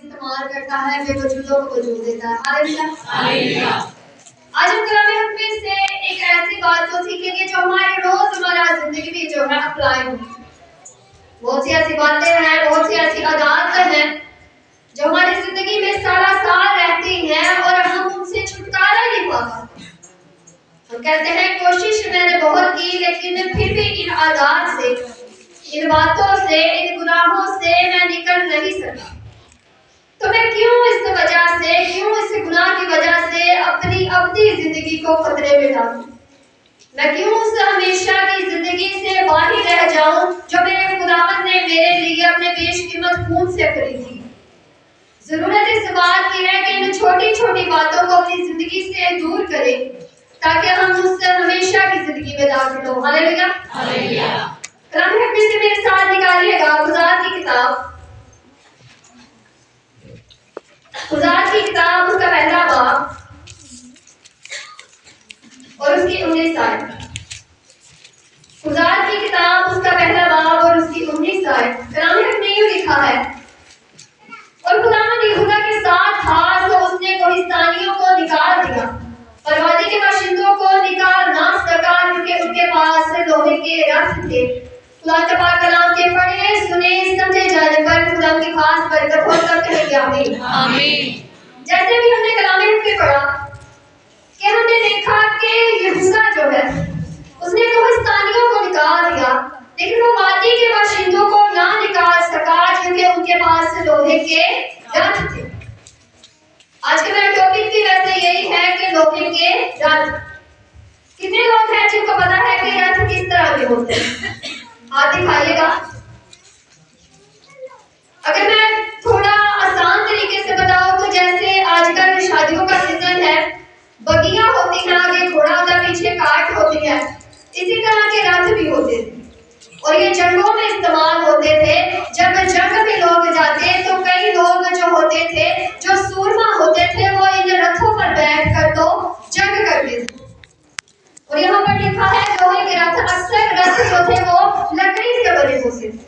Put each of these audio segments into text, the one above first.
استعمال کرتا ہے، بے وجودوں کو وجود دیتا ہے۔ ہاللیلویہ۔ آج ہم کلام حق میں سے ایک ایسی بات کو سیکھیں گے جو ہمارے روزمرہ زندگی میں جو ہے اپلائی ہو۔ بہت سی ایسی باتیں ہیں، بہت سی ایسی عادات ہیں جو ہماری زندگی میں سالہ سال رہتی ہیں اور ہم ان سے چھٹکارا نہیں پا پاتے۔ ہم کہتے ہیں کوشش میں نے بہت کی لیکن پھر بھی ان عادات سے، ان باتوں سے، ان گناہوں سے میں نکل نہیں سکا۔ تو میں کیوں اس وجہ سے، کیوں اس گناہ کی وجہ سے اپنی ابدی زندگی کو خطرے میں ڈالوں؟ میں کیوں اس ہمیشہ کی زندگی سے باہر رہ جاؤں جو میرے خداوند نے میرے لیے اپنے بیش قیمت خون سے خریدی؟ ضرورت اس بات کی ہے کہ ان چھوٹی چھوٹی باتوں کو اپنی زندگی سے دور کریں تاکہ ہم اس سے ہمیشہ کی زندگی میں داخل ہوں۔ ہاللیلویہ۔ ہاللیلویہ۔ کلام حق میں سے میرے ساتھ نکالیے گا خزاعت کی کتاب، خزاعت کی کتاب اس کا پہلا باب اور اس کی 19 آیت۔ خزاعت کی کتاب اس کا پہلا باب اور اس کی 19 آیت۔ کلام حق میں یوں لکھا ہے، اور خداوند یہودا کے ساتھ تھا تو اس نے کوہستانیوں کو نکال دیا اور وادی کے باشندوں کو نکال نہ سکا کیونکہ ان کے پاس لوہے کے رتھ تھے۔ خدا کا پاک کلام کے پڑھے سنے سمجھے جانے پر خدا کی خاص برکت ہو سب کہیں گے آمین۔ آمین۔ جیسے بھی ہم نے کلام حق میں پڑھا کہ ہم نے دیکھا کہ یہودا جو ہے اس نے کوہستانیوں کو نکال دیا لیکن وہ وادی کے باشندوں کو نہ نکال سکا کیونکہ ان کے پاس لوہے کے رتھ تھے۔ آج کا میرا ٹاپک بھی ویسے یہی ہے کہ لوہے کے رتھ۔ کتنے لوگ ہیں جن کو پتا ہے کہ رتھ کس طرح کے ہوتے ہیں؟ ہاتھ دکھائیے گا۔ اگر میں تھوڑا آسان طریقے سے بتاؤں تو جیسے آج کل شادیوں کا سیزن ہے، بگیاں ہوتی ہیں، آگے گھوڑا ہوتا ہے، پیچھے کارٹ ہوتی ہے، اسی طرح کے رتھ بھی ہوتے تھے اور یہ جنگوں میں استعمال ہوتے تھے۔ جب جنگ میں لوگ جاتے تو کئی لوگ جو ہوتے تھے، جو سورما ہوتے تھے، وہ ان رتھوں پر بیٹھ کر تو جنگ کرتے تھے۔ اور یہاں پر لکھا ہے لوہے کے رتھ، اکثر رتھ جو تھے وہ لکڑی سے بنے ہوتے تھے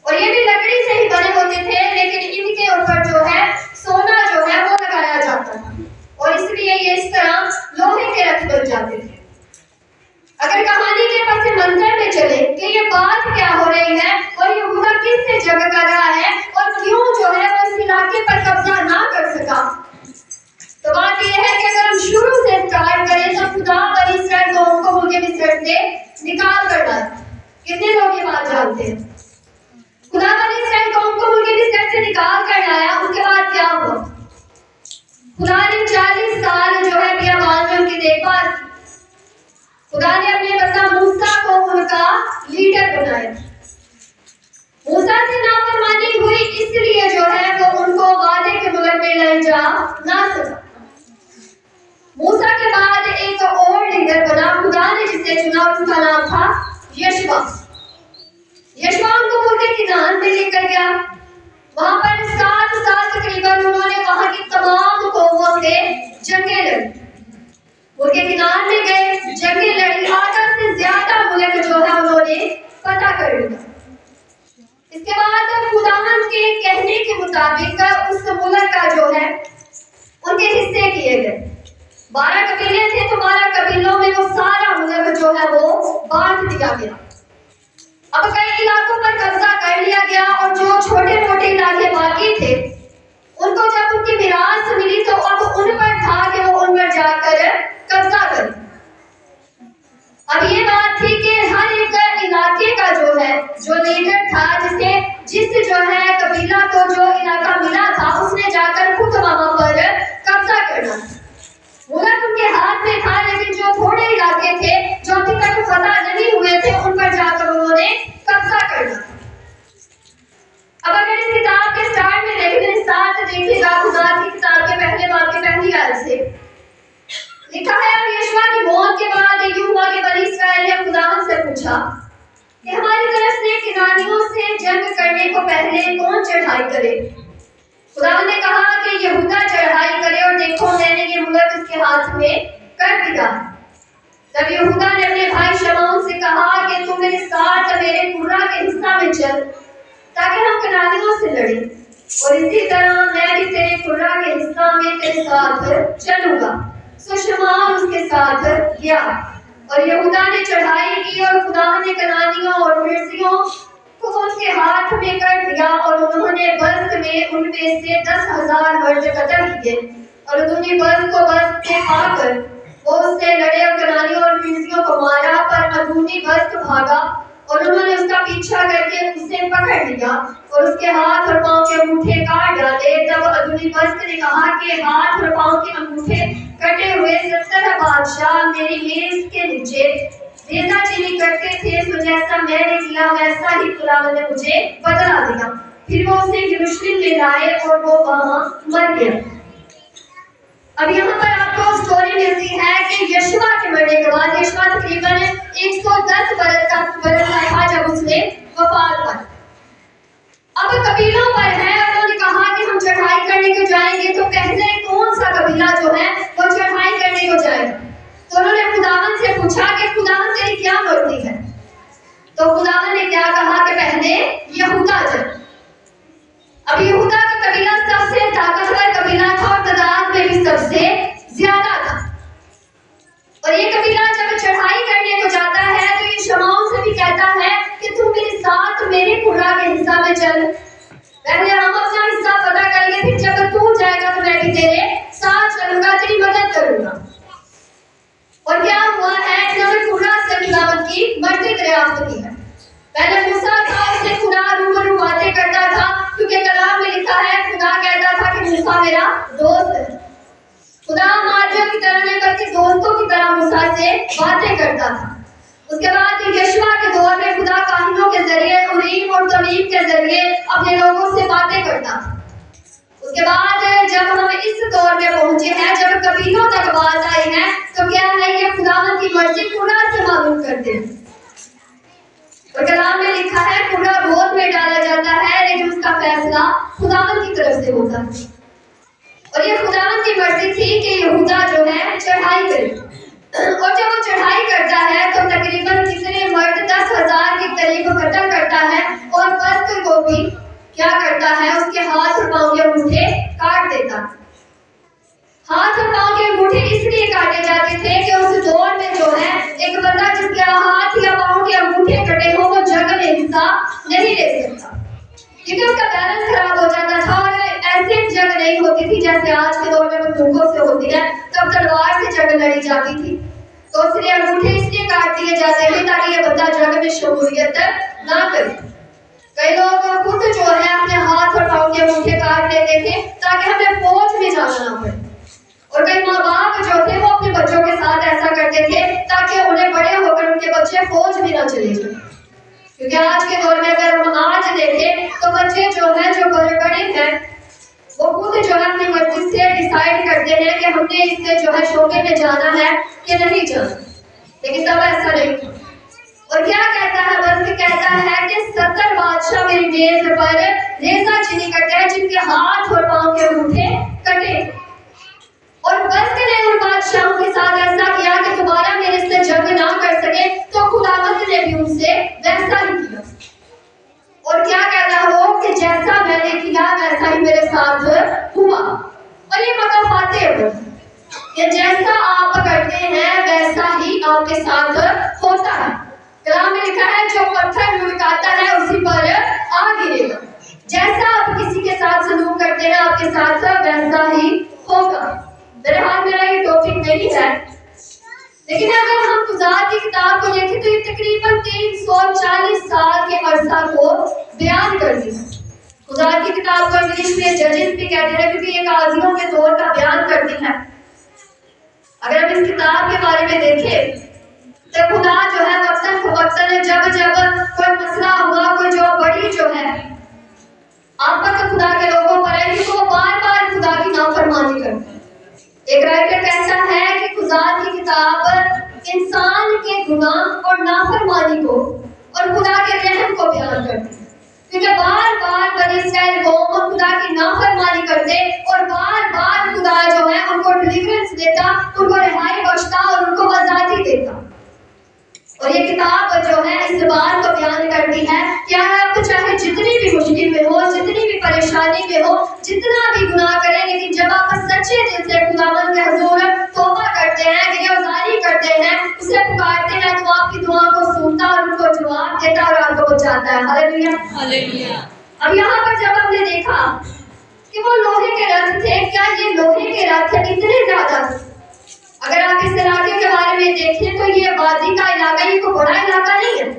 اور یہ بھی لکڑی سے ہی بنے ہوتے تھے لیکن ان کے اوپر جو ہے سونا جو ہے وہ لگایا جاتا تھا اور اس لیے یہ اس طرح لوہے کے رتھ بن جاتے تھے۔ اگر کہانی کے پس منظر میں چلے کہ یہ بات کیا ہو رہی ہے اور یہودا کس سے جنگ کر رہا ہے اور کیوں جو ہے وہ اس علاقے پر قبضہ نہ کر سکا، تو بات یہ ہے کہ اگر ہم شروع سے اسٹارٹ کریں تو خدا بنی اسرائیل قوم کو ملک مصر سے نکال کر لایا۔ کتنے لوگ یہ بات جانتے ہیں؟ خدا بنی اسرائیل قوم کو ملک مصر سے نکال کر لایا، اس کے بعد کیا ہوا؟ خدا نے 40 سال جو ہے بیابان میں ان کی دیکھ بھال کی۔ خدا نے اپنے بندہ موسیٰ کو ان کا لیڈر بنایا۔ موسیٰ سے نافرمانی ہوئی اس لیے جو ہے وہ ان کو وعدے کے ملک میں لے جا نہ سکا۔ موسیٰ کے بعد ایک اور لیڈر بنا، خدا نے جسے چنا، اس کا نام تھا یشوع۔ یشوع ان کو ملک کنعان میں لے کر گیا۔ وہاں پر 7 سال تقریباً انہوں نے وہاں کی تمام قوموں سے جنگیں لڑی۔ ملک کنعان میں گئے، جنگیں لڑی، آدھا سے زیادہ ملک جو ہے انہوں نے فتح کر لیا۔ اس کے بعد خداوند کے کہنے کے مطابق اس ملک کا جو ہے ان کے حصے کیے گئے۔ 12 قبیلے تھے تو 12 قبیلوں میں وہ سارا ملک جو ہے وہ بانٹ دیا گیا۔ اب کئی علاقوں پر قبضہ کر لیا گیا اور جو چھوٹے موٹے علاقے باقی تھے ان کو جب ان کی میراث ملی تو اب ان پر تھا کہ وہ ان پر جا کر قبضہ کریں۔ اب یہ بات تھی کہ ہر ایک علاقے کا جو ہے جو لیڈر تھا، جس جو ہے قبیلہ کو جو علاقہ ملا تھا، اس نے جا کر خود وہاں پر قبضہ کرنا۔ ملک ان کے ہاتھ میں تھا لیکن جو تھوڑے علاقے تھے جو ابھی تک فتح نہیں ہوئے تھے ان پر جا کر انہوں نے قبضہ کرنا۔ اب اگر اس کتاب کے سٹارٹ میں دیکھیں، ساتھ دیکھیے گا خدا کی کتاب کے پہلے باب کی پہلی آیت سے لکھا ہے، اور یشوع کی موت کے بعد یوں ہوا کہ بنی اسرائیل نے خداوند سے پوچھا کہ ہماری طرف سے کنعانیوں سے جنگ کرنے کو پہلے کون چڑھائی کرے؟ خداوند نے کہا کہ یہودا چڑھائی کرے، اور دیکھو میں نے یہ ملک اس کے ہاتھ میں کر دیا۔ تب یہودا نے اپنے بھائی شمعون سے کہا کہ تم میرے ساتھ میرے قرہ کے حصہ میں چل تاکہ ہم کنعانیوں سے لڑیں۔ اور اسی طرح میں بھی تیرے قرہ کے حصہ میں تیرے ساتھ چلوں گا۔ سو شمعون اس کے ساتھ گیا اور یہودا نے چڑھائی کی اور خدا نے کنانیوں اور فرزیوں کو ان کے ہاتھ میں کر دیا اور انہوں نے بست میں ان میں سے 10,000 مرد قتل کیے اور ادونی بست کو بست سے پا کر وہ اس سے لڑے اور کنانیوں اور فرزیوں کو مارا، پر ادونی بست بھاگا اور انہوں نے اس کا پیچھا کر کے اسے پکڑ لیا اور اس کے ہاتھ اور پاؤں کے انگوٹھے کاٹ ڈالے۔ تب ادونی بست نے کہا کہ ہاتھ اور پاؤں کے انگوٹھے کٹے ہوئے 70 بادشاہ میری میز کے نیچے ریزہ چینی کرتے تھے، سو جیسا میں نے کیا ویسا ہی خداوند نے مجھے بدلا دیا۔ پھر وہ اسے یروشلم لے لائے اور وہ وہاں مر گیا۔ اب یہاں پر آپ کو سٹوری ملتی ہے کہ یشوع کے مرنے کے بعد یشوع تقریباً 110 برس کا تھا جب اس نے وفات پائی۔ اب قبیلوں پر ہے، انہوں نے کہا کہ ہم چڑھائی کرنے کو جائیں گے، تو پہلے کون سا قبیلہ جو ہے وہ چڑھائی کرنے کو جائے گا؟ تو انہوں نے خداوند سے پوچھا کہ خداوند تیری کیا مرضی ہے؟ تو خداوند نے کیا کہا کہ پہلے یہودا جائے۔ اب یہودا کا قبیلہ سب سے طاقتور قبیلہ تھا اور تعداد میں بھی سب سے زیادہ تھا، اور یہ قبیلہ جب چڑھائی کرنے کو جاتا ہے تو یہ شمعون سے بھی کہتا ہے کہ تم میرے ساتھ میرے قرہ کے حصہ میں چل، پہلے ہم اپنا حصہ پتہ کر لیں، پھر جب تو جائے گا تو میں بھی تیرے ساتھ چلوں گا، تیری مدد کروں گا۔ اور کیا ہوا ہے، انہوں نے قرہ سے خداوند کی مرضی دریافت کی ہے۔ پہلے موسیٰ تھا، اس سے خدا روبرو باتیں کرتا تھا، کیونکہ کلام میں لکھا ہے خدا کہتا تھا کہ موسیٰ میرا دوست ہے۔ خدا ماجوں کی طرح نہیں بلکہ دوستوں کی طرح موسیٰ سے باتیں کرتا تھا۔ اس کے بعد یشوع کے دور میں خدا کاہنوں کے ذریعے اوریم اور تمیم کے ذریعے اپنے لوگوں سے باتیں کرتا تھا۔ اس کے بعد جب ہم اس دور میں پہنچے ہیں، جب قبیلوں تک بات آئی ہے، تو کیا ہے یہ خداوند کی مرضی قرہ سے معلوم کرتے ہیں۔ اور کلام میں لکھا ہے قرہ گود میں ڈالا جاتا ہے، لیکن اس کا فیصلہ خداوند کی طرف سے ہوتا ہے۔ اور یہ خداوند کی مرضی تھی کہ یہودا جو ہے چڑھائی کرے، اور جب وہ چڑھائی کرتا ہے تو تقریباً کتنے مرد 10,000 کے قریب قتل کرتا ہے، اور بست کو بھی کیا کرتا ہے، اس کے ہاتھ اور پاؤں کے انگوٹھے کاٹ دیتا۔ ہاتھ اور پاؤں کے انگوٹھے اس لیے کاٹے جاتے تھے کہ اس دور میں جو ہے ایک بندہ جس کے ہاتھ یا پاؤں کے انگوٹھے کٹے ہو وہ جنگ میں حصہ نہیں لے سکتا، کیونکہ اس کا بیلنس خراب ہو جاتا تھا، اور ایسے جنگ نہیں ہوتی تھی جیسے آج کے دور میں بندوقوں سے ہوتی ہے، تب تلوار سے جنگ لڑی جاتی تھی۔ تو اس لیے انگوٹھے اس لیے کاٹ دیے جاتے ہیں تاکہ یہ بندہ جنگ میں شمولیت نہ کرے۔ کئی لوگ خود جو ہے اپنے ہاتھ اور پاؤں کے انگوٹھے کاٹ لیتے تھے تاکہ ہمیں فوج میں جانا نہ پڑے، اور کئی ماں باپ جو تھے وہ اپنے بچوں کے ساتھ ایسا کرتے تھے تاکہ انہیں بڑے ہو کر ان کے بچے فوج میں نہ چلے جائیں۔ کیونکہ آج کے دور میں اگر ہم آج دیکھیں تو بچے جو ہیں جو بڑے ہیں وہ خود جو ہے اپنی مرضی سے ڈیسائیڈ کرتے ہیں کہ ہم نے اس سے جو ہے شعبے میں جانا ہے کہ نہیں جانا، لیکن تب ایسا نہیں تھا۔ اور کیا کہتا ہے، بس کہتا ہے کہ 70 بادشاہ میری میز پر ریزہ چینی کرتے ہیں جن کے ہاتھ اور پاؤں کے انگوٹھے کٹے، اور بس نے ان بادشاہوں کے ساتھ ایسا کیا کہ دوبارہ میرے سے جنگ نہ کر سکے، تو خداوند نے بھی ان سے ویسا ہی کیا۔ اور کیا کہتا ہے وہ کہ جیسا میں نے کیا ویسا ہی میرے ساتھ ہوا، اور یہ مکافاتیں ہیں کہ جیسا آپ کرتے ہیں ویسا ہی آپ کے ساتھ ہوتا ہے۔ کلام میں لکھا ہے جو پتھر لڑکاتا ہے اسی پر آ گرے گا، جیسا آپ کسی کے ساتھ سلوک کرتے ہیں آپ کے ساتھ ویسا ہی ہوگا۔ میرے ہاتھ میرا یہ ٹاپک نہیں ہے، لیکن اگر ہم قضات کی کتاب کو دیکھیں تو یہ تقریباً 340 سال کے عرصہ کو بیان کرتی ہے۔ قضات کی کتاب کو انگلش میں ججز بھی کہتے ہیں کیونکہ یہ قاضیوں کے دور کا بیان کرتی ہے۔ اگر ہم اس کتاب کے بارے میں دیکھیں تو خدا جو ہے وقتاً فوقتاً جب کوئی مسئلہ ہوا، کوئی جو بڑی جو ہے آفت خدا کے لوگوں پر ہے، تو وہ بار بار خدا کی نافرمانی کرتے ہیں۔ ایک رائٹر کہتا ہے کہ قضات کی کتاب انسان کے گناہ اور نافرمانی کو اور خدا کے رحم کو بیان کرتی ہے، کیونکہ بار بار بنی اسرائیل قوم خدا کی نافرمانی کرتے اور بار بار خدا جو ہے ان کو ڈیلیورنس دیتا، ان کو رہائی بخشتا اور ان کو آزادی دیتا۔ اور یہ کتاب جو ہے اس بات کو بیان کرتی ہے کہ آپ چاہے جتنی بھی مشکل میں ہو، جتنی بھی پریشانی میں ہو، جتنا بھی گناہ کریں، لیکن جب آپ سچے دل سے خداوند کے حضور توبہ کرتے ہیں، گریہزاری کرتے ہیں، اسے پکارتے ہیں، تو آپ کی دعا کو سنتا اور ان کو جواب دیتا اور آپ کو بچاتا ہے۔ ہاللیلویا، ہاللیلویا۔ اب یہاں پر جب ہم نے دیکھا کہ وہ لوہے کے رتھ تھے، کیا یہ لوہے کے رتھ اتنے زیادہ تھے؟ اگر آپ اس علاقے کے بارے میں دیکھیں تو یہ وادی کا علاقہ، یہ کوئی بڑا علاقہ نہیں ہے،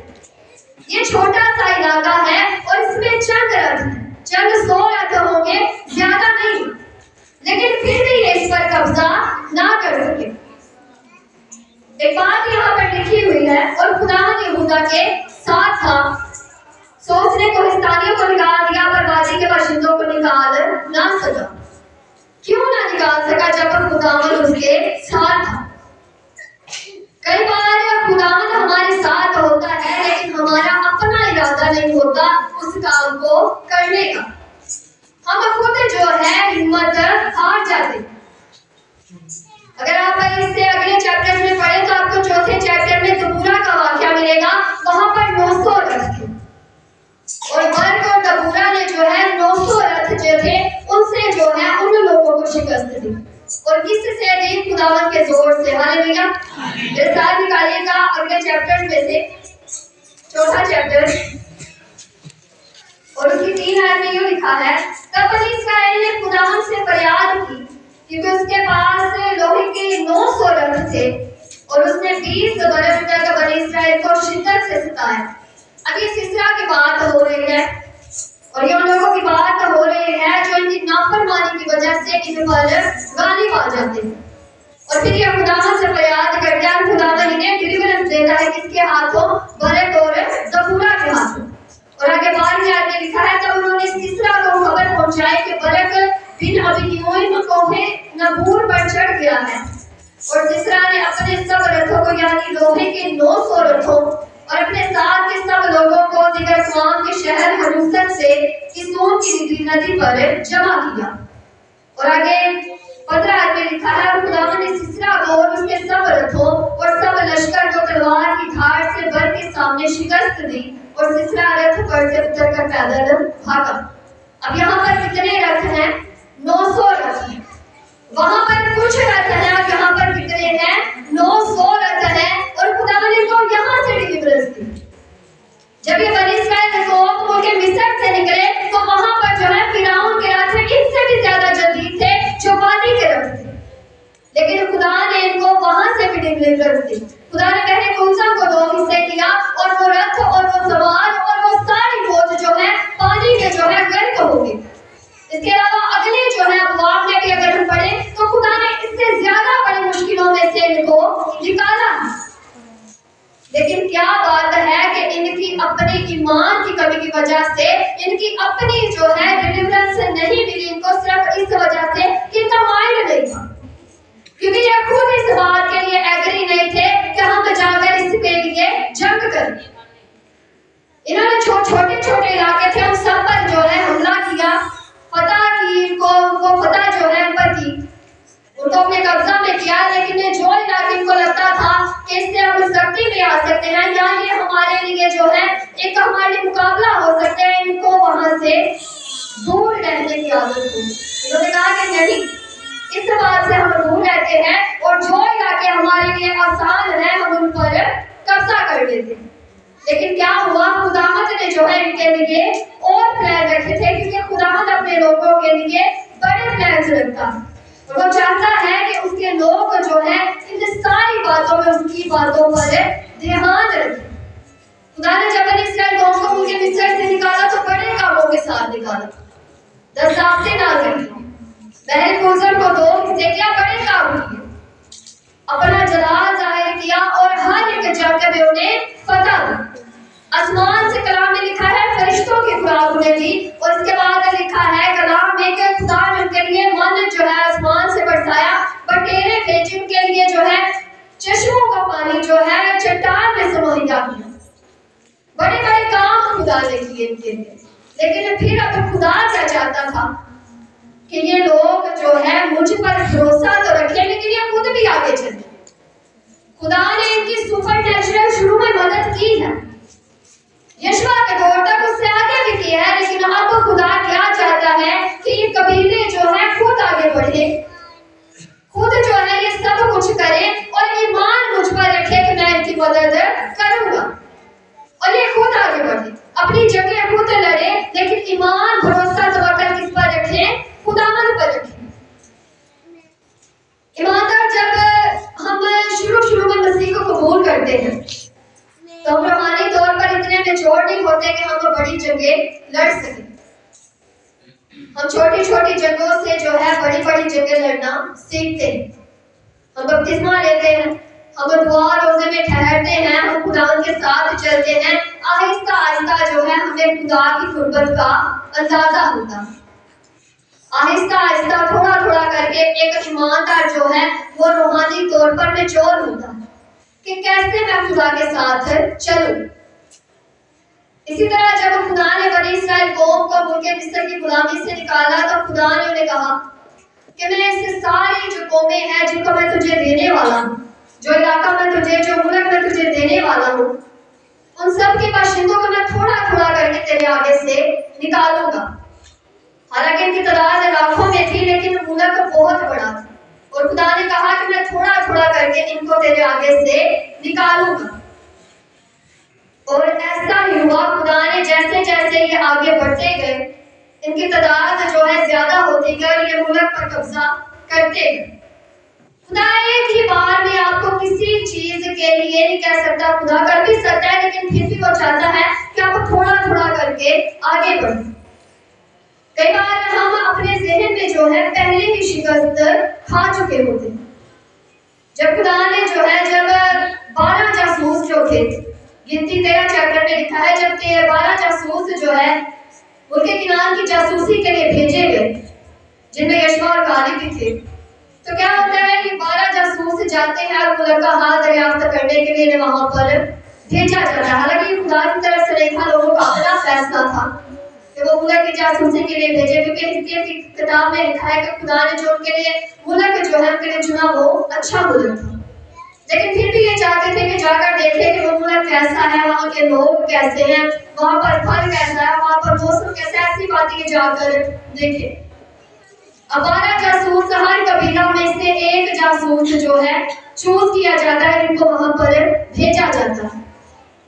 یہ چھوٹا سا علاقہ ہے اور اس میں چند رتھ ہیں، چند 100 رتھ ہوں گے، زیادہ نہیں، لیکن پھر بھی یہ اس پر قبضہ نہ کر سکے۔ ایک بات یہاں پر لکھی ہوئی ہے، اور خدا یہودا کے ساتھ تھا، سو اس نے کوہستانیوں کو نکال دیا پر وادی کے باشندوں کو نکال نہ سکا۔ کیوں نہ نکال سکا؟ جب خداوند اس کے ساتھ تھا۔ کئی بار خداوند ہمارے ساتھ ہوتا ہے، لیکن ہمارا اپنا ارادہ نہیں ہوتا اس کام کو کرنے کا، ہم خود جو ہے ہمت ہار جاتے۔ اگر آپ اس سے اگلے چیپٹر میں پڑھیں تو آپ کو چوتھے چیپٹر میں دبورا کا واقعہ ملے گا، وہاں پر 900 رتھ تھے، اور برق اور دبورا نے جو ہے 900 رتھ جو تھے ان سے جو ہے ان لوگوں کو شکست دی، اور کس سے دی؟ خداوند کے زور سے۔ ہاللیلویا۔ رسالہ نکالیے گا اگلے چیپٹر میں سے، چوتھا چیپٹر، اور اس کی 3 آیت میں یوں لکھا ہے، تب بنی اسرائیل نے خداوند سے فریاد کی کیونکہ اس کے پاس لوہے کے 900 رتھ تھے، اور اس نے 20 برس تک بنی اسرائیل کو شدت سے ستایا۔ اب یہ سسرا کی بات ہو رہی ہے، اور یہ ان لوگوں کی بات ہو رہی ہے جو ان کی نافرمانی کی وجہ سے ان پر غالب آ جاتے ہیں، اور پھر یہ خداوند سے فریاد کرتے ہیں، اور خداوند انہیں ڈیلیورنس دیتا ہے کس کے ہاتھوں؟ برق اور دبورا کے ہاتھوں۔ اور آگے بعد میں آگے لکھا ہے، تب انہوں نے سسرا کو خبر پہنچائی کہ برق بن ابینوئیم کوہ نبور پر چڑھ گیا ہے، اور سسرا نے اپنے سب رتھوں کو یعنی لوہے کے 900 رتھوں اور اپنے ساتھ کے سب لوگوں کو دیگر اقوام کے شہر حروست سے کسون کی ندی پر جمع کیا۔ اور آگے 15 آیت میں لکھا ہے، اور خداوند نے سسرا کو اور اس کے سب رتھوں اور سب لشکر کو تلوار کی دھاڑ سے برق کے سامنے شکست دی، اور سسرا رتھ پر سے اتر کر پیدل بھاگا۔ اب یہاں پر کتنے رتھ ہیں؟ 900 رتھ ہیں۔ وہاں پر کچھ رتھ ہیں، اور یہاں پر کتنے ہیں؟ 900 رتھ ہیں، اور خداوند نے کو یہاں سے ڈیلیورنس دی۔ جب یہ بنی اسرائیل قوم ان کے مصر سے نکلے تو وہاں پر جو ہے فرعون کے رتھ ان سے بھی زیادہ جدید تھے جو وادی کے رتھ تھے، لیکن خدا نے ان کو وہاں سے بھی ڈیلیورنس دی۔ خدا نے پہلے موسیٰ کو 2 حصے کیا، اور وہ رتھ اور وہ سوار اور وہ ساری فوج جو ہے پانی میں جو ہے غرق ہو گئی۔ اس کے علاوہ اگلے جو ہے ابواب میں بھی اگر ہم پڑھیں تو خدا نے اس سے زیادہ بڑی مشکلوں میں سے ان کو نکالا، لیکن کیا بات ہے کہ ان کی اپنے ایمان کی کمی کی وجہ سے ان کی اپنی جو ہے ڈیلیورنس نہیں ملی، ان کو صرف اس وجہ سے کہ ان کا مائنڈ نہیں تھا، کیونکہ یہ خود اس بات کے لیے ایگری نہیں تھے کہ ہم جا کر اس کے لیے جنگ کریں۔ انہوں نے چھوٹے چھوٹے علاقے تھے ان سب پر جو ہے حملہ کیا، فتح کی، ان کو فتح جو ہے ان پر کی، ان کو اپنے قبضہ میں کیا، لیکن جو علاقے ان کو لگتا تھا کہ اس سے ہم سختی میں آ سکتے ہیں یا یہ ہمارے لیے جو ہے ایک ہمارے مقابلہ ہو سکتے ہیں، ان کو وہاں سے دور رہنے کی عادت ہوئی۔ انہوں نے کہا کہ نہیں، اس بات سے ہم دور رہتے ہیں، اور جو علاقے ہمارے لیے آسان ہیں ہم ان پر قبضہ کر لیتے ہیں۔ لیکن کیا ہوا؟ خداوند نے جو ہے ان کے لیے اور پلان رکھے تھے، کیونکہ خداوند اپنے لوگوں کے لیے بڑے پلانز رکھتا ہے، اور وہ چاہتا ہے کہ اس کے لوگ جو ہے ان ساری باتوں میں اس کی باتوں پر دھیان رکھیں۔ خدا نے جب بنی اسرائیل قوم کو ان کے مصر سے نکالا تو بڑے کاموں کے ساتھ نکالا، 10 ضابطے نازل کیے، بحر کوثر کو 2 حصے کیا، بڑے کام کیے، اپنا جلال ظاہر کیا، اور ہر ایک جگہ میں انہیں فتح دی۔ آسمان سے کلام میں لکھا ہے فرشتوں کی خوراک انہیں دی، اور اس کے بعد لکھا ہے کلام میں کہ خدا نے ان کے لیے من جو ہے آسمان سے برسایا، بٹیرے بھیجے ان کے لیے جو ہے چشموں کا پانی جو ہے چٹان میں سے مہیا کیا۔ بڑے بڑے کام خدا نے کیے ان کے لیے، لیکن پھر اب خدا کیا چاہتا تھا کہ یہ لوگ جو ہے مجھ پر بھروسہ تو رکھیں، لیکن یہ خود بھی آگے چلیں۔ خدا نے ان کی سپر نیچرل شروع میں مدد کی ہے، یشوا کے دور تک اس سے آگے بھی کی ہے، لیکن اب خدا کیا چاہتا ہے کہ یہ قبیلے جو ہے خود آگے بڑھے، خود جو ہے یہ سب کچھ کرے اور ایمان مجھ پر رکھے کہ میں ان کی مدد کروں گا، اور یہ خود آگے بڑھے، اپنی جگہ خود لڑے، لیکن ایمان بھروسہ توکل کس پر رکھے؟ خداوند پر رکھے۔ ایماندار، جب ہم شروع میں مسیح کو قبول کرتے ہیں تو ہم روحانی طور پر اتنے میچور نہیں ہوتے کہ ہم بڑی جنگیں لڑ سکیں، ہم چھوٹی چھوٹی جنگوں سے جو ہے بڑی بڑی جنگیں لڑنا سیکھتے ہیں، ہم بپتسمہ لیتے ہیں، ہم دعا روزے میں ٹھہرتے ہیں، ہم خدا کے ساتھ چلتے ہیں، آہستہ آہستہ جو ہے ہمیں خدا کی قربت کا اندازہ ہوتا ہے، آہستہ آہستہ تھوڑا تھوڑا کر کے ایک ایماندار جو ہے وہ روحانی طور پر میچور ہوتا ہے کہ کیسے میں خدا کے ساتھ چلوں۔ اسی طرح جب خدا نے بنی اسرائیل قوم کو ملک مصر کی غلامی سے نکالا تو خدا نے انہیں کہا کہ میں اس ساری جو قومیں ہیں جن کو میں تجھے دینے والا ہوں، جو علاقہ میں تجھے، جو ملک میں تجھے دینے والا ہوں، ان سب کے باشندوں کو میں تھوڑا تھوڑا کر کے تیرے آگے سے نکالوں گا۔ حالانکہ ان کی تعداد لاکھوں میں تھی لیکن ملک بہت بڑا تھا، اور خدا نے کہا کہ میں تھوڑا تھوڑا کر کے ان کو تیرے آگے سے نکالوں گا، اور ایسا ہی ہوا۔ خدا نے جیسے جیسے یہ آگے بڑھتے گئے ان کی تعداد جو ہے زیادہ ہوتی گئی اور یہ ملک پر قبضہ کرتے گئے۔ خدا ایک ہی بار میں آپ کو کسی چیز کے لیے نہیں کہہ سکتا، خدا کر بھی سکتا ہے لیکن پھر بھی وہ چاہتا ہے کہ آپ تھوڑا تھوڑا کر کے آگے بڑھیں۔ کئی بار ہم اپنے ذہن میں جو ہے پہلے ہی شکست کھا چکے ہوتے ہیں۔ جب خدا نے جو ہے جب 12 جاسوس جو تھے، گنتی 13 چیپٹر میں لکھا ہے، جب 12 جاسوس جو ہے ان کے کنعان کی جاسوسی کے لیے بھیجے گئے جن میں یشوا اور کالب بھی تھے، تو کیا ہوتا ہے کہ 12 جاسوس جاتے ہیں اور ملک کا حال دریافت کرنے کے لیے وہاں پر بھیجا جاتا ہے۔ حالانکہ خدا کی طرف سے نہیں تھا، لوگوں کا اپنا فیصلہ تھا کہ وہ ملک کی جاسوسی کے لیے بھیجے، کیونکہ حزقیل کی کتاب میں لکھا ہے کہ خدا نے جو ان کے لیے ملک جو ہے ان کے لیے چنا وہ اچھا ملک تھا، لیکن پھر بھی یہ چاہتے تھے کہ جا کر دیکھیں کہ وہ ملک کیسا ہے، وہاں کے لوگ کیسے ہیں، وہاں پر پھل کیسا ہے، وہاں پر موسم کیسا ہے، ایسی باتیں یہ جا کر دیکھیں۔ اب 12 جاسوس، ہر قبیلہ میں سے ایک جاسوس جو ہے چوز کیا جاتا ہے جن کو وہاں پر بھیجا جاتا ہے۔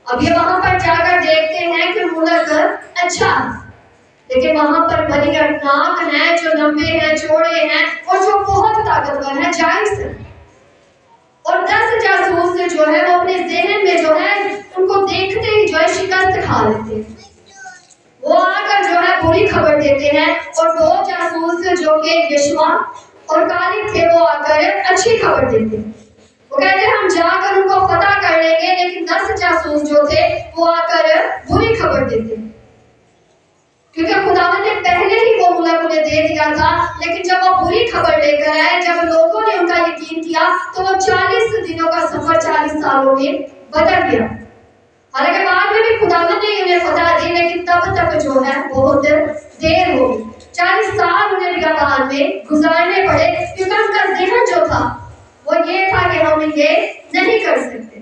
اب یہ وہاں پر جا کر دیکھتے ہیں کہ ملک اچھا ہے، لیکن وہاں پر بڑی ارناک ہیں، جو لمبے ہیں، چوڑے ہیں، اور جو بہت طاقتور ہیں، جائنٹس ہیں۔ اور 10 جاسوس جو ہے وہ اپنے ذہن میں جو ہے ان کو دیکھتے ہی جو ہے شکست کھا لیتے ہیں، وہ آ کر جو ہے بری خبر دیتے ہیں، اور 2 جاسوس جو کہ یشوا اور کالب تھے وہ آ کر اچھی خبر دیتے ہیں، وہ کہتے ہیں ہم جا کر ان کو فتح کر لیں گے، لیکن 10 جاسوس جو تھے وہ آ کر بری خبر دیتے ہیں، کیونکہ خداوند نے پہلے ہی وہ ملک انہیں دے دیا تھا، لیکن جب وہ بری خبر لے کر آئے، جب لوگوں نے ان کا یقین کیا تو وہ 40 دنوں کا سفر 40 سالوں میں بدل گیا۔ حالانکہ بعد میں بھی خداوند نے انہیں فتح دی، لیکن تب تک جو ہے بہت دیر ہو گئی، 40 سال انہیں بیابان میں گزارنے پڑے، کیونکہ ان کا ذہن جو تھا وہ یہ تھا کہ ہم یہ نہیں کر سکتے۔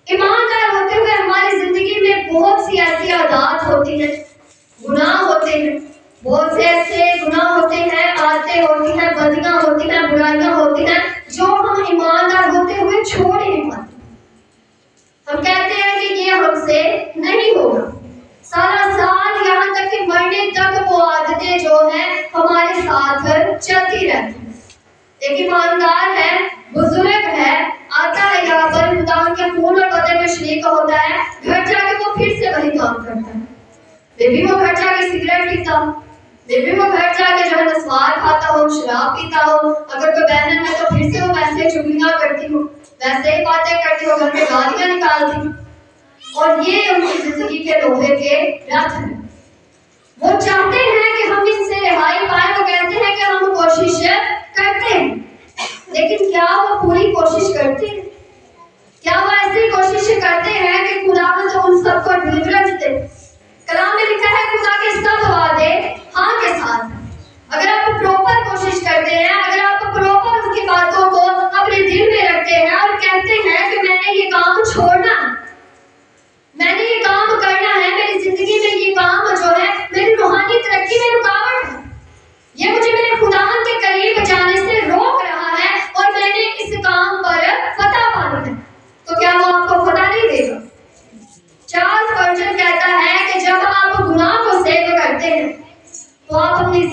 ایماندار ہوتے ہوئے ہماری زندگی میں بہت سی ایسی عادات ہوتی ہیں، گناہ ہوتے ہیں، بہت سے ایسے گناہ ہوتے ہیں، عادتیں ہوتی ہیں، بدیاں ہوتی ہیں، برائیاں ہوتی ہیں جو ہم ایماندار ہوتے ہوئے چھوڑ ہی نہیں پاتے۔ ہم کہتے ہیں کہ یہ ہم سے نہیں ہوگا، سارا سال یہاں تک کہ مرنے تک وہ عادتیں جو ہیں ہمارے ساتھ چلتی رہتی ہیں۔ ایک ایماندار ہے، بزرگ ہے، آتا ہے یہاں پر، خدا ان کے خون اور بدن میں شریک ہوتا ہے، گھر جا کے وہ پھر سے وہی کام کرتا ہے، بھی وہ گھر جا کے سگریٹ پیتا ہو، بھی وہ گھر جا کے جو ہے نسوار کھاتا ہو، شراب پیتا ہو، اگر کوئی بہن ہے تو پھر سے وہ ویسے چگلیاں کرتی ہو، ویسے ہی باتیں کرتی ہو، گھر میں گالیاں نکالتی ہو، اور یہ ان کی زندگی کے لوہے کے رتھ ہیں۔ وہ چاہتے ہیں کہ ہم اس سے رہائی پائیں، وہ کہتے ہیں کہ ہم کوشش کرتے ہیں، لیکن کیا وہ پوری کوشش کرتے ہیں؟ کیا وہ ایسی کوشش کرتے ہیں کہ خداوند ان سب کو ڈیلیورنس دے؟ کلام میں لکھا ہے خدا کے سب وعدے ہاں کے ساتھ ہیں۔ اگر آپ پراپر کوشش کرتے ہیں، اگر آپ پراپر اس کی باتوں کو اپنے دل میں رکھتے ہیں اور کہتے ہیں کہ میں نے یہ کام چھوڑنا،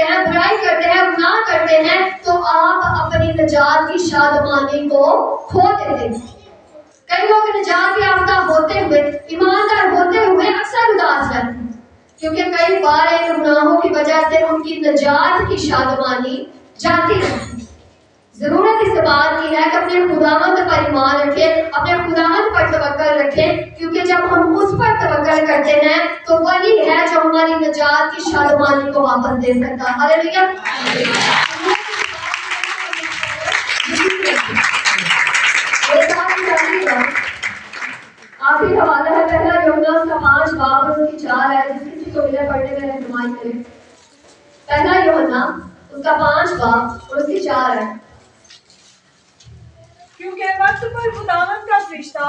کرتے ہیں، برائی کرتے ہیں، گناہ کرتے ہیں، تو آپ اپنی نجات کی شادمانی کو کھو دیتے ہیں۔ کئی لوگ نجات یافتہ ہوتے ہوئے، ایماندار ہوتے ہوئے اکثر اداس رہتے ہیں، کیونکہ کئی بار ان گناہوں کی وجہ سے ان کی نجات کی شادمانی جاتی ہے۔ ضرورت اس بات کی ہے کہ اپنے خداوند پر ایمان رکھیں، اپنے خداوند پر توکل رکھیں، کیونکہ جب ہم اس پر توکل کرتے ہیں تو وہی ہے جو ہماری نجات کی شادمانی کو واپس دے سکتا ہے۔ ہاللیلویا۔ آخری حوالہ ہے پہلا یوحنا اس کا 5 باب اور اس کی 4 ہے، جس کسی کو ملے پڑھنے میں رہنمائی کرے۔ پہلا یوحنا اس کا 5 باب اور اس کی 4 ہے۔ کیونکہ وقت پر خداوند کا فرشتہ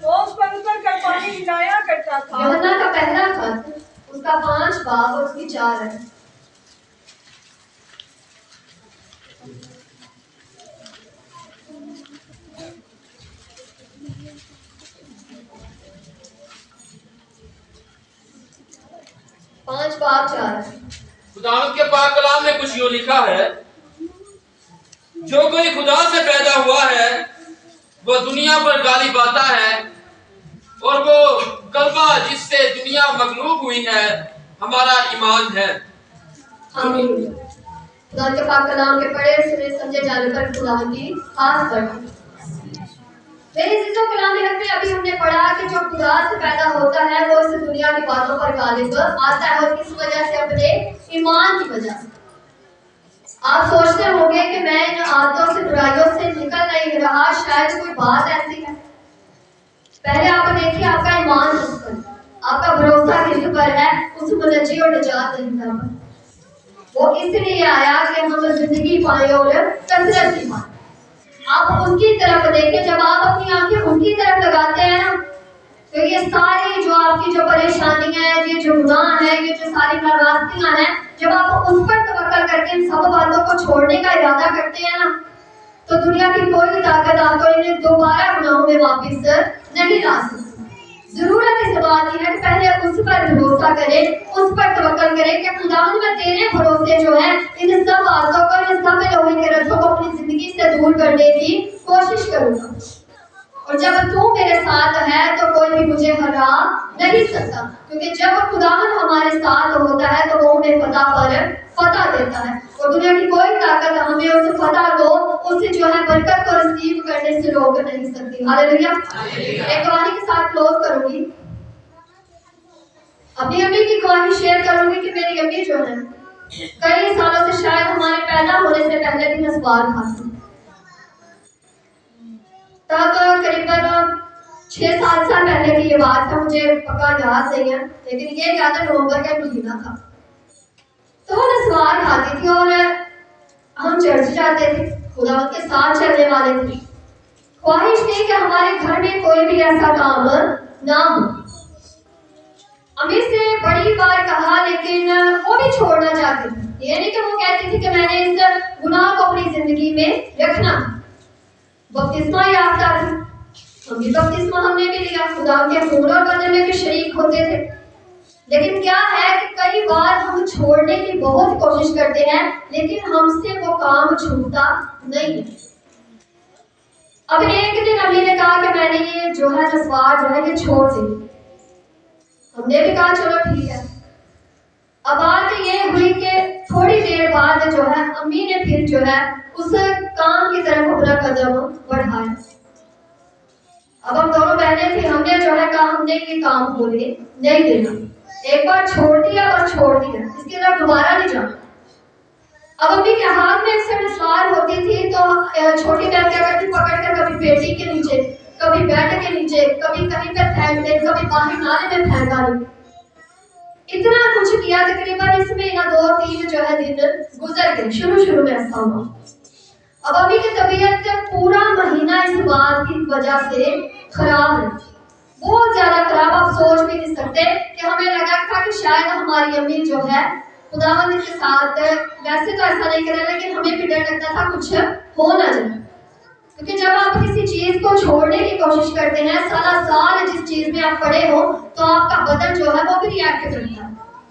اوس پر اتر کر پانی ہلایا کرتا تھا۔ یوحنا کا پہلا خط اس کا 5 باب اور اس کی 4 ہے۔ پانچ باب 4 خداوند کے پاک کلام میں کچھ یوں لکھا ہے، جو کوئی خدا سے پیدا ہوا ہے وہ دنیا پر غالب آتا ہے، اور وہ غلبہ جس سے دنیا مغلوب ہوئی ہے ہمارا ایمان ہے۔ آمین۔ خدا کے پاک کلام کے پڑھے سنے سمجھے جانے پر خداوند کی خاص برکت۔ میرے عزیزوں، کلام حق میں ابھی ہم نے پڑھا کہ جو خدا سے پیدا ہوتا ہے وہ اس دنیا کی باتوں پر غالب آتا ہے، اور کس وجہ سے؟ اپنے ایمان کی وجہ سے۔ آپ سوچتے ہوں گے کہ میں ان عادتوں سے، برائیوں سے نکل نہیں رہا، شاید کوئی بات ایسی ہے۔ پہلے آپ دیکھیے آپ کا ایمان کس پر، آپ کا بھروسہ کس پر ہے؟ اس منجی اور نجات دہندہ پر۔ وہ اس لیے آیا کہ ہم زندگی پائیں اور کثرت کی پائیں۔ آپ ان کی طرف دیکھیں، جب آپ اپنی آنکھیں ان کی طرف لگاتے ہیں نا، تو یہ ساری جو آپ کی جو پریشانیاں ہیں، یہ جو گناہ ہیں، یہ جو ساری ناراضگیاں ہیں، جب آپ اس پر توکل کر کے ان سب باتوں کو چھوڑنے کا ارادہ کرتے ہیں نا، تو دنیا کی کوئی طاقت آپ کو انہیں دوبارہ گناہوں میں واپس نہیں لا سکتی۔ ضرورت اس بات کی ہے کہ پہلے اس پر بھروسہ کریں، اس پر توکل کریں کہ خداوند میں تیرے بھروسے جو ہے ان سب باتوں کو، ان سب لوہے کے رتھوں کو اپنی زندگی سے دور کرنے کی کوشش کروں گا، اور جب تو میرے ساتھ ہے تو کوئی بھی مجھے ہرا نہیں سکتا، کیونکہ جب خداوند ہمارے ساتھ ہوتا ہے تو وہ ہمیں فتح پر فتح دیتا ہے، اور دنیا کی کوئی طاقت ہمیں اس فتح کو، اس جو ہے برکت کو رسیو کرنے سے روک نہیں سکتی۔ ہاللیلویا۔ ایک گواہی کے ساتھ کلوز کروں گی، اپنی امی کی گواہی شیئر کروں گی کہ میری امی جو ہے کئی سالوں سے، شاید ہمارے پیدا ہونے سے پہلے بھی نسوار کھاتی، تب قریباً 6-7 سال پہلے کی یہ بات ہے، مجھے پکا یاد نہیں ہے، لیکن یہ یاد ہے نومبر کا مہینہ تھا، تو وہ نسوار کھاتی تھی، اور ہم چرچ جاتے تھے، خدا کے ساتھ چلنے والے تھے۔ خواہش تھی کہ ہمارے گھر میں کوئی بھی ایسا کام نہ ہو۔ امی سے بڑی بار کہا، لیکن وہ بھی چھوڑنا چاہتی تھی۔ یہ نہیں کہ وہ کہتی تھی کہ میں نے اس گناہ کو اپنی زندگی میں رکھنا۔ بپتسمہ یافتہ تھی، ہم بھی بپتسمہ ہم نے بھی لیا، خدا کے خون اور بدن میں بھی شریک ہوتے تھے، لیکن کیا ہے کہ کئی بار ہم چھوڑنے کی بہت کوشش کرتے ہیں، لیکن ہم سے وہ کام چھوٹتا نہیں۔ اب ایک دن امی نے کہا کہ میں نے یہ جو ہے نسوار جو ہے یہ چھوڑ دی۔ ہم نے بھی کہا چلو ٹھیک ہے۔ اب بات یہ ہوئی کہ تھوڑی دیر بعد جو ہے امی نے پھر جو ہے اس کام کی طرف اپنا قدم بڑھایا۔ اب ہم دونوں بہنیں تھیں، ہم نے جو ہے کہا ہم نے یہ کام ہونے نہیں دینا، ایک بار چھوڑ دیا اور چھوڑ دیا، اس کی طرف دوبارہ نہیں جانا۔ اب امی کے ہاتھ میں اکثر نسوار ہوتی تھی، تو چھوٹی بہن کیا کرتی، پکڑ کر کبھی پیٹی کے نیچے، کبھی بیڈ کے نیچے، کبھی کہیں پہ پھینک دے، کبھی باہر نالے میں پھینکا دے۔ اتنا کچھ کیا، تقریباً اس میں 2-3 جو ہے دن گزر گئے، شروع میں ایسا ہوا۔ اب امی کی طبیعت پورا مہینہ اس بات کی وجہ سے خراب ہے، بہت زیادہ خراب، آپ سوچ بھی نہیں سکتے کہ ہمیں لگا تھا کہ شاید ہماری امی جو ہے خداوند کے ساتھ، ویسے تو ایسا نہیں کرا، لیکن ہمیں بھی ڈر لگتا تھا کچھ ہو نہ جائے، کیونکہ جب آپ کسی چیز کو چھوڑنے کی کوشش کرتے ہیں، سال جس چیز میں آپ پڑے ہو، تو آپ کا بدن جو ہے وہ بھی ریئیکٹ کرتا ہے،